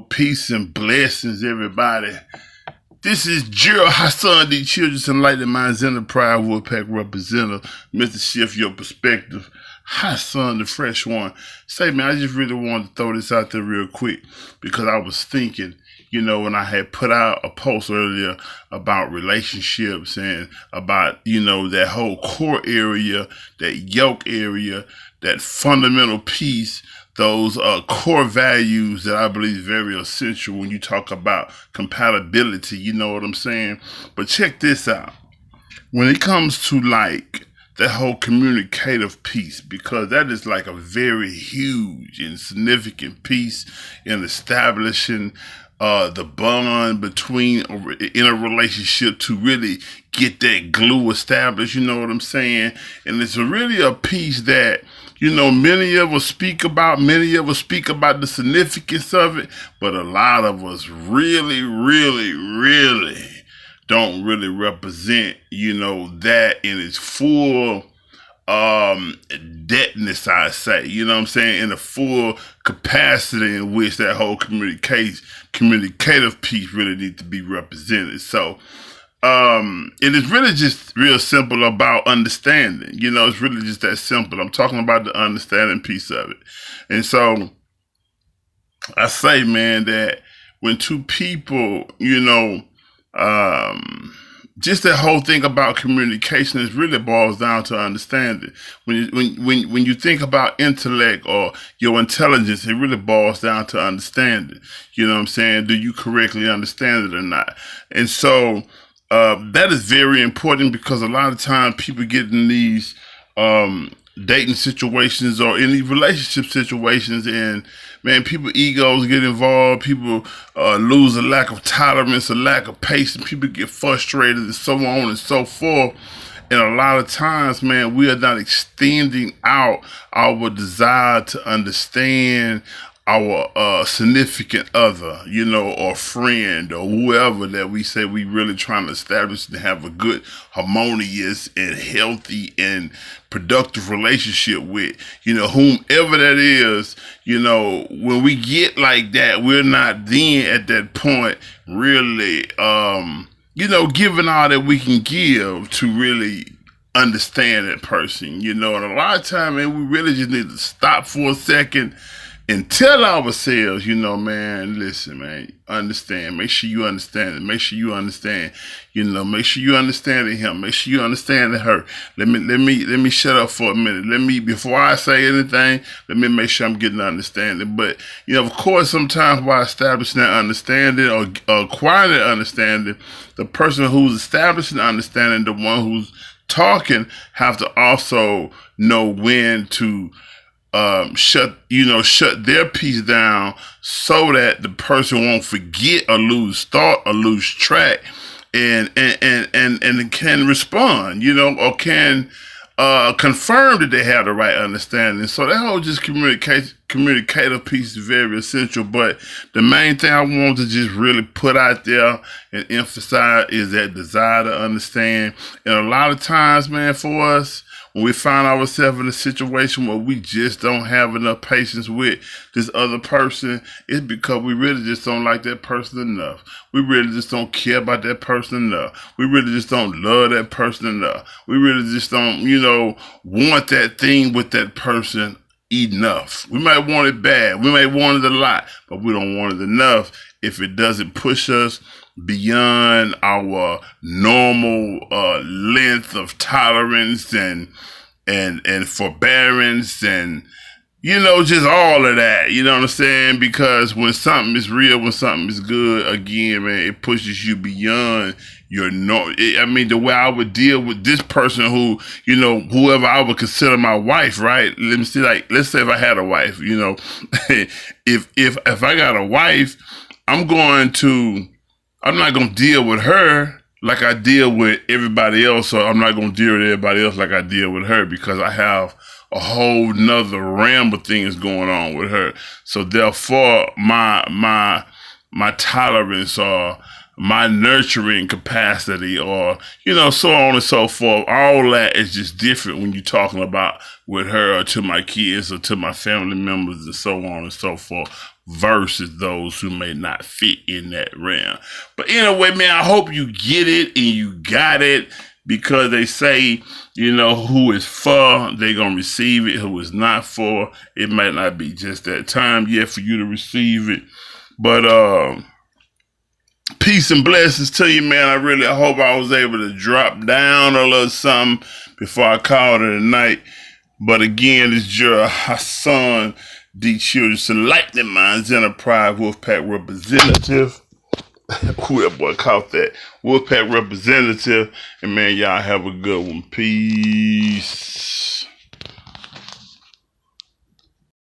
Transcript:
Peace and blessings, everybody. This is Gerald Hassan D. Children's Enlightening Minds Enterprise Wolfpack Representative, Mr. Shift Your Perspective. Hassan, the fresh one. Say, man, I just really wanted to throw this out there real quick because I was thinking, when I had put out a post earlier about relationships and about, that whole core area, that yoke area, that fundamental piece, those core values that I believe is very essential when you talk about compatibility, you know what I'm saying? But check this out. When it comes to like that whole communicative piece, because that is like a very huge and significant piece in establishing the bond between in a relationship to really get that glue established, you know what I'm saying? And it's really a piece that, many of us speak about the significance of it, but a lot of us really, really, really don't really represent, that in its full depthness, I say, you know what I'm saying, in the full capacity in which that whole communicative piece really needs to be represented. So it is really just real simple about understanding. It's really just that simple. I'm talking about the understanding piece of it. And so I say, man, that when two people, just that whole thing about communication is really boils down to understanding. When you think about intellect or your intelligence, it really boils down to understanding. You know what I'm saying? Do you correctly understand it or not? And so that is very important because a lot of times people get in these dating situations or any relationship situations, and man, people egos get involved. People lose a lack of tolerance, a lack of patience. People get frustrated, and so on and so forth. And a lot of times, man, we are not extending out our desire to understand our significant other, or friend or whoever that we say we really trying to establish and have a good, harmonious and healthy and productive relationship with, whomever that is. When we get like that, we're not then at that point really, giving all that we can give to really understand that person, and a lot of time, man, we really just need to stop for a second and tell ourselves, man, listen, man, understand. Make sure you understand it. Make sure you understand. Make sure you understand him. Make sure you understand her. Let me shut up for a minute. Before I say anything, let me make sure I'm getting understanding. But of course, sometimes while establishing that understanding or acquiring that understanding, the person who's establishing the understanding, the one who's talking, have to also know when to shut their piece down so that the person won't forget or lose thought or lose track and can respond, or can confirm that they have the right understanding. So that whole just communicative piece is very essential. But the main thing I want to just really put out there and emphasize is that desire to understand. And a lot of times, man, for us, when we find ourselves in a situation where we just don't have enough patience with this other person, it's because we really just don't like that person enough. We really just don't care about that person enough. We really just don't love that person enough. We really just don't, want that thing with that person enough. We might want it bad. We might want it a lot, but we don't want it enough if it doesn't push us beyond our normal length of tolerance and forbearance and just all of that, you know what I'm saying? Because when something is real, when something is good, again, man, it pushes you beyond your the way I would deal with this person who, whoever I would consider my wife, right? Let's say if I had a wife, if I got a wife, I'm not going to deal with her like I deal with everybody else, or I'm not going to deal with everybody else like I deal with her, because I have a whole nother realm of things going on with her. So therefore, my tolerance or my nurturing capacity, or, so on and so forth. All that is just different when you're talking about with her, or to my kids, or to my family members, and so on and so forth, versus those who may not fit in that realm. But anyway, man, I hope you get it and you got it, because they say, who is for, they gonna receive it. Who is not for, it might not be just that time yet for you to receive it. But peace and blessings to you, man. I really hope I was able to drop down a little something before I called it a night. But again, it's your Hassan D. Childress, Enlightening Minds Enterprise Wolfpack representative. Who that boy caught that? Wolfpack representative. And man, y'all have a good one. Peace.